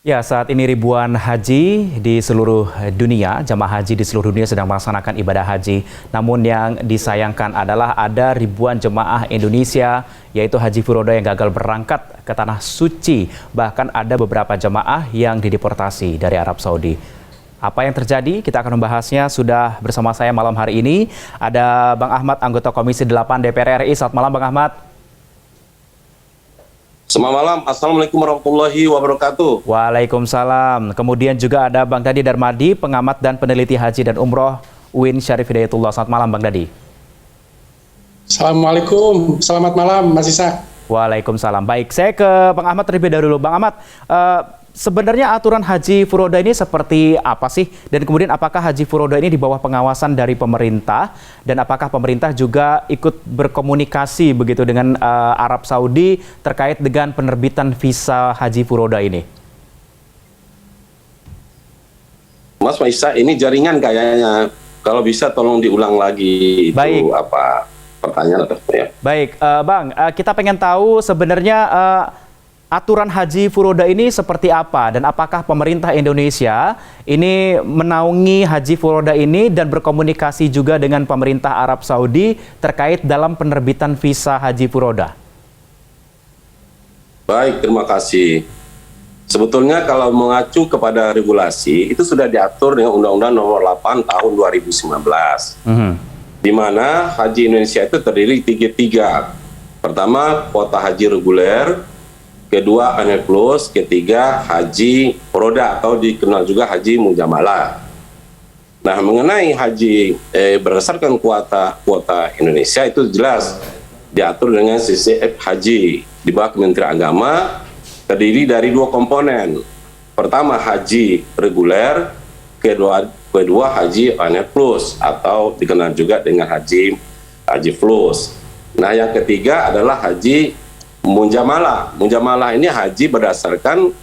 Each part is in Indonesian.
Ya, saat ini ribuan haji di seluruh dunia, jamaah haji di seluruh dunia sedang melaksanakan ibadah haji. Namun yang disayangkan adalah ada ribuan jemaah Indonesia, yaitu Haji Furoda yang gagal berangkat ke Tanah Suci. Bahkan ada beberapa jemaah yang dideportasi dari Arab Saudi. Apa yang terjadi? Kita akan membahasnya. Sudah bersama saya malam hari ini ada Bang Ahmad, anggota Komisi 8 DPR RI. Selamat malam Bang Ahmad. Selamat malam, Assalamualaikum warahmatullahi wabarakatuh. Waalaikumsalam. Kemudian juga ada Bang Dadi Darmadi, pengamat dan peneliti haji dan umroh UIN Syarif Hidayatullah. Selamat malam Bang Dadi. Assalamualaikum, selamat malam Mas Isa. Waalaikumsalam. Baik, saya ke Bang Ahmad terlebih dahulu. Bang Ahmad, sebenarnya aturan Haji Furoda ini seperti apa sih? Dan kemudian apakah Haji Furoda ini di bawah pengawasan dari pemerintah? Dan apakah pemerintah juga ikut berkomunikasi begitu dengan Arab Saudi terkait dengan penerbitan visa Haji Furoda ini? Mas Isa, ini jaringan kayaknya. Kalau bisa tolong diulang lagi. Baik. Itu apa pertanyaan atau ya? Baik, Bang, kita pengen tahu sebenarnya aturan Haji Furoda ini seperti apa dan apakah pemerintah Indonesia ini menaungi Haji Furoda ini dan berkomunikasi juga dengan pemerintah Arab Saudi terkait dalam penerbitan visa Haji Furoda? Baik, terima kasih. Sebetulnya kalau mengacu kepada regulasi, itu sudah diatur dengan Undang-Undang Nomor 8 Tahun 2019. Di mana haji Indonesia itu terdiri tiga. Pertama, kuota haji reguler, kedua annual plus, ketiga haji furoda atau dikenal juga haji mujamalah. Nah, mengenai haji berdasarkan kuota Indonesia itu jelas diatur dengan CCF haji di bawah Kementerian Agama, terdiri dari dua komponen. Pertama haji reguler, kedua haji annual plus atau dikenal juga dengan haji plus. Nah, yang ketiga adalah haji mujamalah. Mujamalah ini haji berdasarkan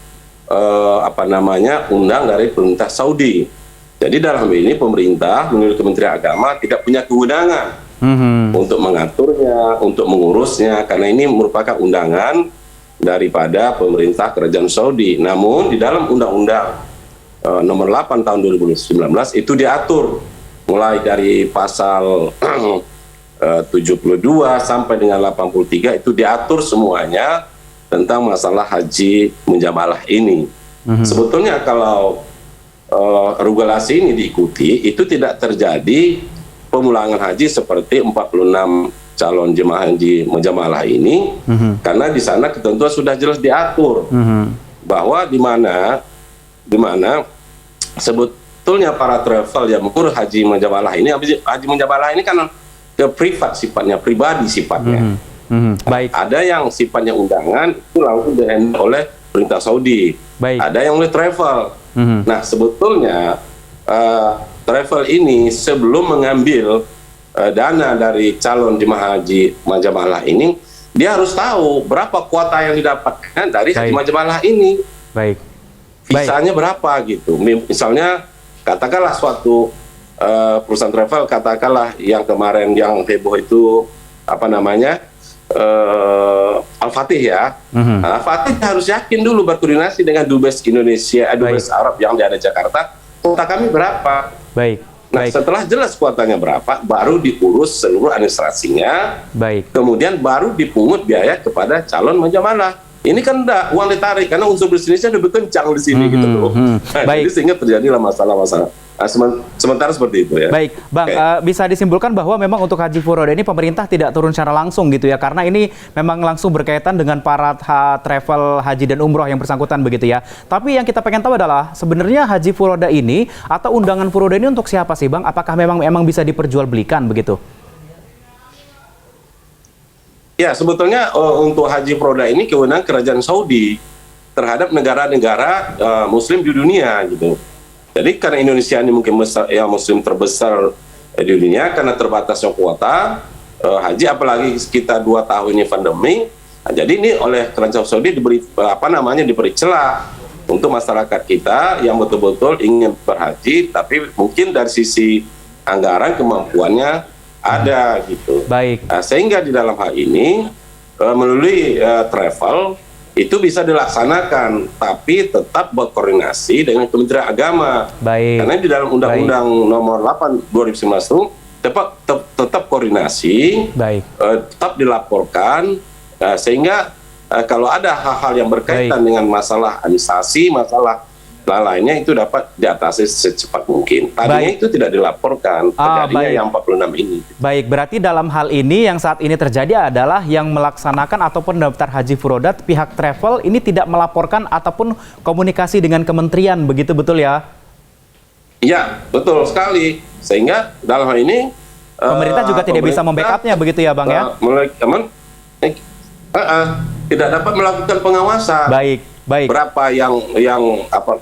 undang dari pemerintah Saudi. Jadi dalam ini pemerintah menurut Kementerian Agama tidak punya kewenangan untuk mengaturnya, untuk mengurusnya, karena ini merupakan undangan daripada pemerintah Kerajaan Saudi. Namun di dalam Undang-Undang Nomor 8 Tahun 2019 itu diatur mulai dari pasal 72 sampai dengan 83 itu diatur semuanya tentang masalah haji mujamalah ini. Sebetulnya kalau regulasi ini diikuti, itu tidak terjadi pemulangan haji seperti 46 calon jemaah haji mujamalah ini, karena di sana ketentuan sudah jelas diatur bahwa di mana sebetulnya para travel yang mengurus haji mujamalah ini, haji mujamalah ini kan ke privat sifatnya, pribadi sifatnya. Baik. Ada yang sifatnya undangan itu langsung di-handle oleh pemerintah Saudi. Baik. Ada yang oleh travel. Nah, sebetulnya travel ini sebelum mengambil dana dari calon jemaah haji mujamalah ini, dia harus tahu berapa kuota yang didapatkan dari haji mujamalah ini. Baik. Visanya berapa gitu. Misalnya katakanlah suatu perusahaan travel, katakanlah yang kemarin yang heboh itu Al-Fatih ya. Al-Fatih harus yakin dulu berkoordinasi dengan Dubes Indonesia, Dubes Arab yang ada di Jakarta, kuota kami berapa. Baik. Nah, setelah jelas kuotanya berapa, baru diurus seluruh administrasinya. Baik. Kemudian baru dipungut biaya kepada calon mujamalah. Ini kan udah uang ditarik karena unsur bisnisnya udah berkencang di sini gitu loh. Jadi sehingga terjadilah masalah-masalah. Sementara seperti itu ya. Baik, Bang, bisa disimpulkan bahwa memang untuk Haji Furoda ini pemerintah tidak turun secara langsung gitu ya, karena ini memang langsung berkaitan dengan para travel haji dan umroh yang bersangkutan begitu ya. Tapi yang kita pengen tahu adalah sebenarnya Haji Furoda ini atau undangan Furoda ini untuk siapa sih, Bang? Apakah memang bisa diperjualbelikan begitu? Ya, sebetulnya untuk Haji Furoda ini kewenangan Kerajaan Saudi terhadap negara-negara Muslim di dunia gitu. Jadi karena Indonesia ini mungkin Muslim terbesar di dunia, karena terbatasnya kuota haji, apalagi sekitar 2 tahun ini pandemi. Nah, jadi ini oleh Kerajaan Saudi diberi diberi celah untuk masyarakat kita yang betul-betul ingin berhaji, tapi mungkin dari sisi anggaran kemampuannya ada gitu. Baik. Nah, sehingga di dalam hal ini melalui travel itu bisa dilaksanakan, tapi tetap berkoordinasi dengan Kementerian Agama. Baik. Karena di dalam Undang-Undang Nomor 8 2019 itu tetap koordinasi, tetap dilaporkan, sehingga kalau ada hal-hal yang berkaitan dengan masalah administrasi, masalah lainnya itu dapat diatasi secepat mungkin. Tadinya itu tidak dilaporkan, terjadinya yang 46 ini. Baik, berarti dalam hal ini yang saat ini terjadi adalah yang melaksanakan ataupun daftar haji furodat, pihak travel ini tidak melaporkan ataupun komunikasi dengan kementerian, begitu betul ya? Iya, betul sekali. Sehingga dalam hal ini pemerintah juga tidak bisa membackup-nya, begitu ya Bang ya? Tidak dapat melakukan pengawasan. Baik. Berapa yang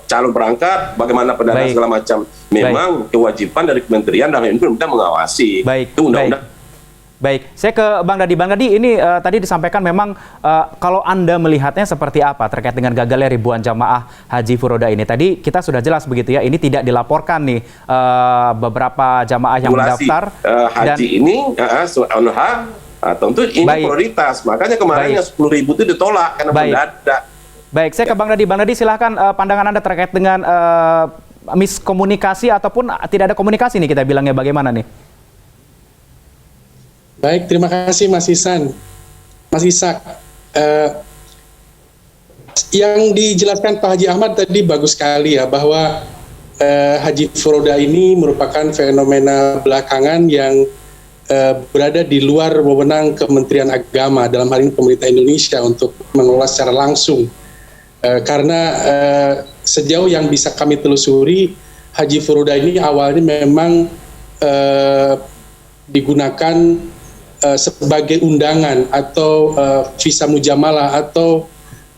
calon berangkat, bagaimana pendanaan segala macam. Memang kewajiban dari kementerian dalam ini pemerintah mengawasi. Itu undang-undang. Baik, saya ke Bang Dadi. Bang Dadi, ini tadi disampaikan memang kalau Anda melihatnya seperti apa terkait dengan gagalnya ribuan jamaah haji furoda ini. Tadi kita sudah jelas begitu ya, ini tidak dilaporkan nih beberapa jamaah yang mendaftar. Haji ini, tentu ini prioritas. Makanya kemarin yang 10.000 itu ditolak karena mendadak. Baik, saya ke Bang Dadi. Bang Dadi, silahkan pandangan Anda terkait dengan miskomunikasi ataupun tidak ada komunikasi nih kita bilangnya, bagaimana nih? Baik, terima kasih Mas Ihsan. Mas Ishak, yang dijelaskan Pak Haji Ahmad tadi bagus sekali ya, bahwa haji furoda ini merupakan fenomena belakangan yang berada di luar wewenang Kementerian Agama, dalam hal ini pemerintah Indonesia, untuk mengelola secara langsung. Karena sejauh yang bisa kami telusuri, haji furoda ini awalnya memang digunakan sebagai undangan atau visa mujamalah, atau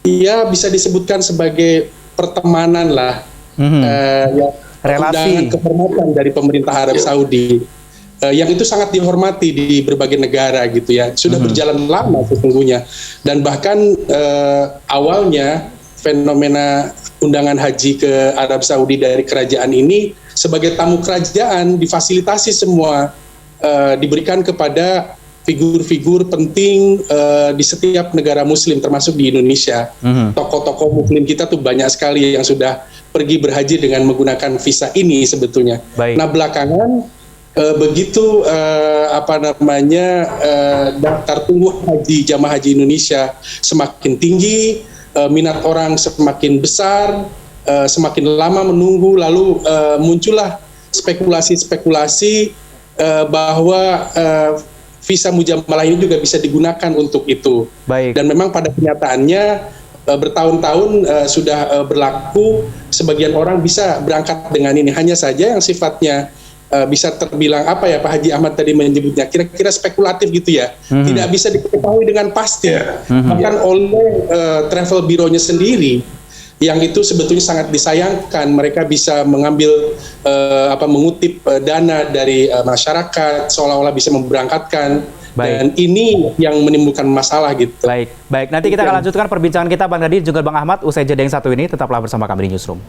ya bisa disebutkan sebagai pertemanan lah, relasi, undangan kehormatan dari pemerintah Arab Saudi, yang itu sangat dihormati di berbagai negara gitu ya, sudah berjalan lama sesungguhnya. Dan bahkan awalnya fenomena undangan haji ke Arab Saudi dari kerajaan ini sebagai tamu kerajaan difasilitasi semua, diberikan kepada figur-figur penting di setiap negara muslim termasuk di Indonesia. Tokoh-tokoh muslim kita tuh banyak sekali yang sudah pergi berhaji dengan menggunakan visa ini sebetulnya. Nah belakangan begitu daftar tunggu haji jamaah haji Indonesia semakin tinggi, minat orang semakin besar, semakin lama menunggu, lalu muncullah spekulasi-spekulasi bahwa visa mujamalah ini juga bisa digunakan untuk itu. Dan memang pada kenyataannya bertahun-tahun sudah berlaku, sebagian orang bisa berangkat dengan ini. Hanya saja yang sifatnya bisa terbilang apa ya, Pak Haji Ahmad tadi menyebutnya kira-kira spekulatif gitu ya, tidak bisa diketahui dengan pasti, bahkan oleh travel bureau-nya sendiri, yang itu sebetulnya sangat disayangkan. Mereka bisa mengambil mengutip dana dari masyarakat seolah-olah bisa memberangkatkan, dan ini yang menimbulkan masalah gitu. Baik, nanti kita akan lanjutkan perbincangan kita Bang Dadi juga Bang Ahmad usai jeda yang satu ini. Tetaplah bersama kami di Newsroom.